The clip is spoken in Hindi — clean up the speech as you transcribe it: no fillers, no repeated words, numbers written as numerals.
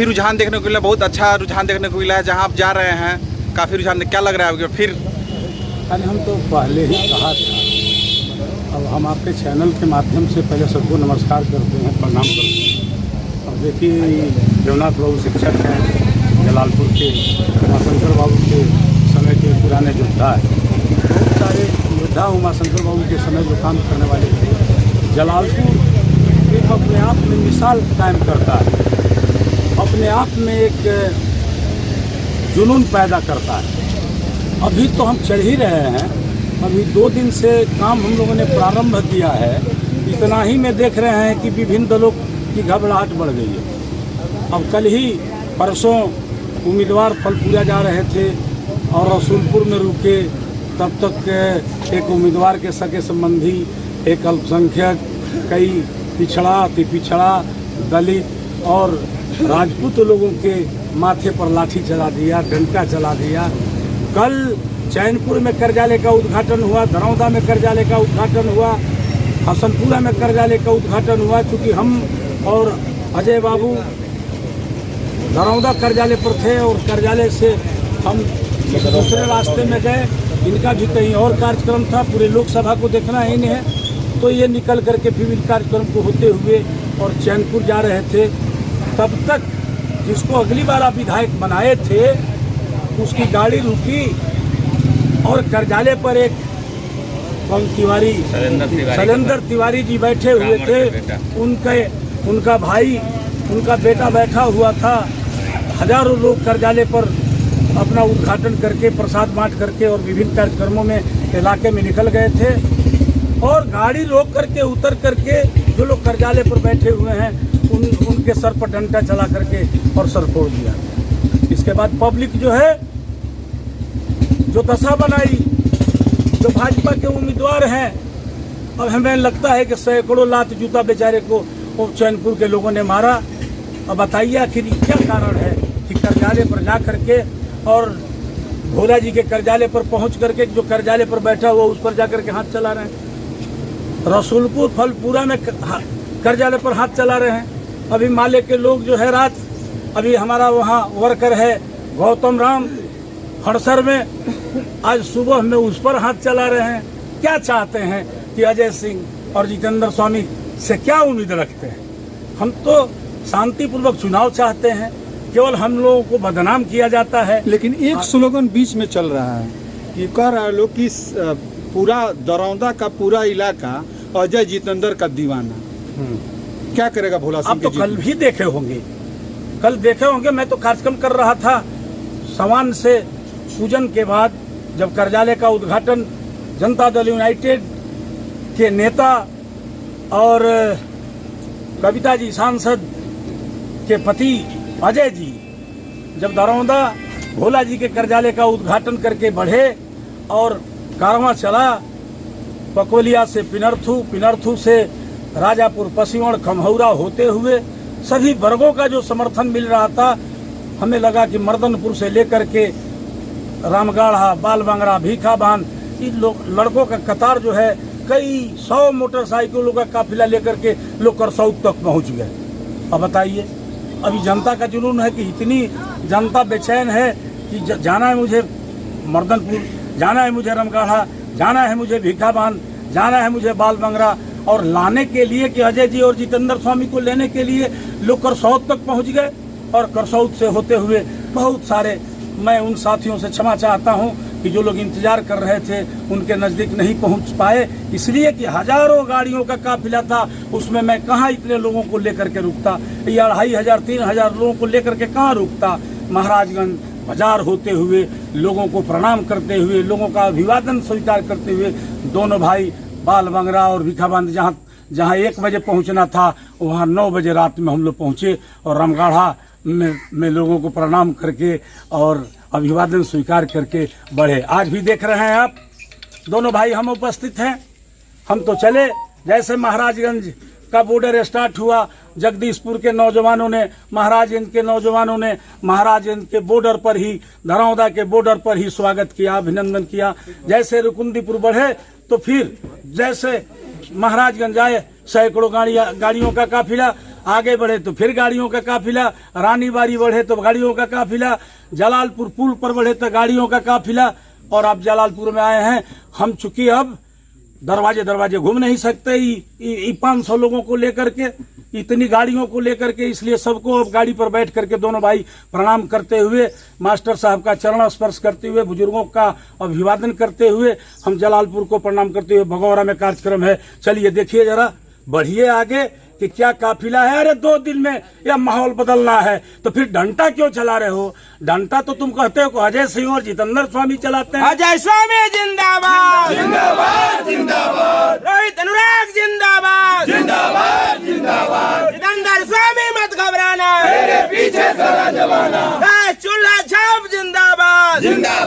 काफ़ी रुझान देखने को मिला, बहुत अच्छा रुझान देखने को मिला है। जहाँ आप जा रहे हैं काफ़ी रुझान, क्या लग रहा है आपको? फिर अरे हम तो पहले ही कहा था, अब हम आपके चैनल के माध्यम से पहले सबको नमस्कार करते हैं, प्रणाम करते हैं। अब देखिए देवनाथ बाबू शिक्षक हैं जलालपुर के, उमाशंकर बाबू के समय के पुराने योद्धा है। बहुत सारे योद्धा उमाशंकर बाबू के समय जो काम करने वाले थे। जलालपुर एक अपने आप में मिसाल कायम करता है, अपने आप में एक जुनून पैदा करता है। अभी तो हम चल ही रहे हैं, अभी 2 दिन से काम हम लोगों ने प्रारंभ किया है। इतना ही में देख रहे हैं कि विभिन्न दलों की घबराहट बढ़ गई है। अब कल ही परसों उम्मीदवार फलपुरा जा रहे थे और रसूलपुर में रुके, तब तक एक उम्मीदवार के सगे संबंधी, एक अल्पसंख्यक, कई पिछड़ा, अति पिछड़ा, दलित और राजपूत लोगों के माथे पर लाठी चला दिया, डंडा चला दिया। कल चैनपुर में कार्यालय का उद्घाटन हुआ, धरौदा में कार्यालय का उद्घाटन हुआ, हसनपुरा में कार्यालय का उद्घाटन हुआ। चूँकि हम और अजय बाबू धरौदा कार्यालय पर थे और कार्यालय से हम दूसरे रास्ते में गए, इनका भी कहीं और कार्यक्रम था, पूरे लोकसभा को देखना ही नहीं है, तो ये निकल करके फिर इस कार्यक्रम को होते हुए और चैनपुर जा रहे थे। तब तक जिसको अगली बार आप विधायक बनाए थे उसकी गाड़ी रुकी और कार्यालय पर एक तिवारी, शैलेंद्र तिवारी जी बैठे हुए थे। उनका भाई, उनका बेटा बैठा हुआ था। हजारों लोग कार्यालय पर अपना उद्घाटन करके, प्रसाद बांट करके और विभिन्न कार्यक्रमों में इलाके में निकल गए थे। और गाड़ी रोक करके, उतर करके जो लोग कार्यालय पर बैठे हुए हैं उनके सर पर डंडा चला करके और सर फोड़ दिया। इसके बाद पब्लिक जो है जो दशा बनाई, जो भाजपा के उम्मीदवार हैं, अब हमें लगता है कि सैकड़ों लात जूता बेचारे को चैनपुर के लोगों ने मारा। अब बताइए आखिर क्या कारण है कि कार्यालय पर जा करके और भोला जी के कार्यालय पर पहुंच करके जो कार्यालय पर बैठा हुआ उस पर जाकर के हाथ चला रहे हैं। रसूलपुर फलपुरा में कार्यालय पर हाथ चला रहे हैं। अभी माले के लोग जो है रात, अभी हमारा वहाँ वर्कर है गौतम राम हड़सर में, आज सुबह में उस पर हाथ चला रहे हैं। क्या चाहते हैं कि अजय सिंह और जितेंद्र स्वामी से क्या उम्मीद रखते हैं? हम तो शांतिपूर्वक चुनाव चाहते हैं, केवल हम लोगों को बदनाम किया जाता है। लेकिन एक स्लोगन बीच में चल रहा है कि कह रहे लोग कि पूरा दरौंदा का पूरा इलाका अजय जितेंद्र का दीवाना। क्या करेगा भोला सिंह? आप तो कल भी देखे होंगे, मैं तो कार्यक्रम कर रहा था सवान से पूजन के बाद, जब कार्यालय का उद्घाटन जनता दल यूनाइटेड के नेता और कविता जी सांसद के पति अजय जी जब दरौंदा भोला जी के कार्यालय का उद्घाटन करके बढ़े और कारवां चला पकोलिया से पिनर्थू, पिनर्थू से राजापुर, पसिवड़, खमहौरा होते हुए सभी वर्गों का जो समर्थन मिल रहा था, हमें लगा कि मर्दनपुर से लेकर के रामगाढ़ा, बालबांगड़ा, भीखाबान, इन लड़कों का कतार जो है कई 100 मोटरसाइकिलों का काफिला लेकर के लोग करसौत तक पहुंच गए। अब बताइए, अभी जनता का जुनून है कि इतनी जनता बेचैन है कि जाना है मुझे मर्दनपुर, जाना है मुझे रामगाढ़ा, जाना है मुझे भीखाबान, जाना है मुझे बालबांगड़ा, और लाने के लिए कि अजय जी और जितेंद्र स्वामी को लेने के लिए लोग करसौत तक पहुंच गए। और करसौत से होते हुए बहुत सारे, मैं उन साथियों से क्षमा चाहता हूं कि जो लोग इंतजार कर रहे थे उनके नज़दीक नहीं पहुंच पाए, इसलिए कि हजारों गाड़ियों का काफिला था, उसमें मैं कहाँ इतने लोगों को लेकर के रुकता, या 2500 3000 लोगों को लेकर के कहाँ रुकता। महाराजगंज बाजार होते हुए, लोगों को प्रणाम करते हुए, लोगों का अभिवादन स्वीकार करते हुए, दोनों भाई बालबांगड़ा और भीखाबान जहाँ 1 बजे पहुँचना था वहाँ 9 बजे रात में हम लोग पहुँचे और रामगाढ़ा में लोगों को प्रणाम करके और अभिवादन स्वीकार करके बढ़े। आज भी देख रहे हैं आप, दोनों भाई हम उपस्थित हैं। हम तो चले, जैसे महाराजगंज का बॉर्डर स्टार्ट हुआ, जगदीशपुर के नौजवानों ने, महाराजगंज के नौजवानों ने महाराजगंज के बॉर्डर पर ही, धरौदा के बॉर्डर पर ही स्वागत किया, अभिनंदन किया। जैसे रुकुंदीपुर बढ़े तो फिर जैसे महाराजगंज आए, सैकड़ों गाड़ियों का काफिला आगे बढ़े तो फिर गाड़ियों का काफिला, रानीबारी बढ़े तो गाड़ियों का काफिला, जलालपुर पुल पर बढ़े तो गाड़ियों का काफिला। और आप जलालपुर में आए हैं, हम चूंकि अब दरवाजे दरवाजे घूम नहीं सकते 500 लोगों को लेकर के, इतनी गाड़ियों को लेकर के, इसलिए सबको अब गाड़ी पर बैठ करके दोनों भाई प्रणाम करते हुए, मास्टर साहब का चरण स्पर्श करते हुए, बुजुर्गों का अभिवादन करते हुए, हम जलालपुर को प्रणाम करते हुए भगौरा में कार्यक्रम है। चलिए देखिए जरा, बढ़िए आगे कि क्या काफिला है। अरे 2 दिन में यह माहौल बदलना है तो फिर डंडा क्यों चला रहे हो? डंडा तो तुम कहते हो अजय सिंह और जितेंद्र स्वामी चलाते हैं। अजय स्वामी जिंदाबाद जिंदाबाद जिंदाबाद, रोहित अनुराग जिंदाबाद जिंदाबाद जिंदाबाद, जितेंद्र स्वामी मत घबराना, मेरे पीछे सारा जमाना, चूल्हा छाप जिंदाबाद जिंदाबाद।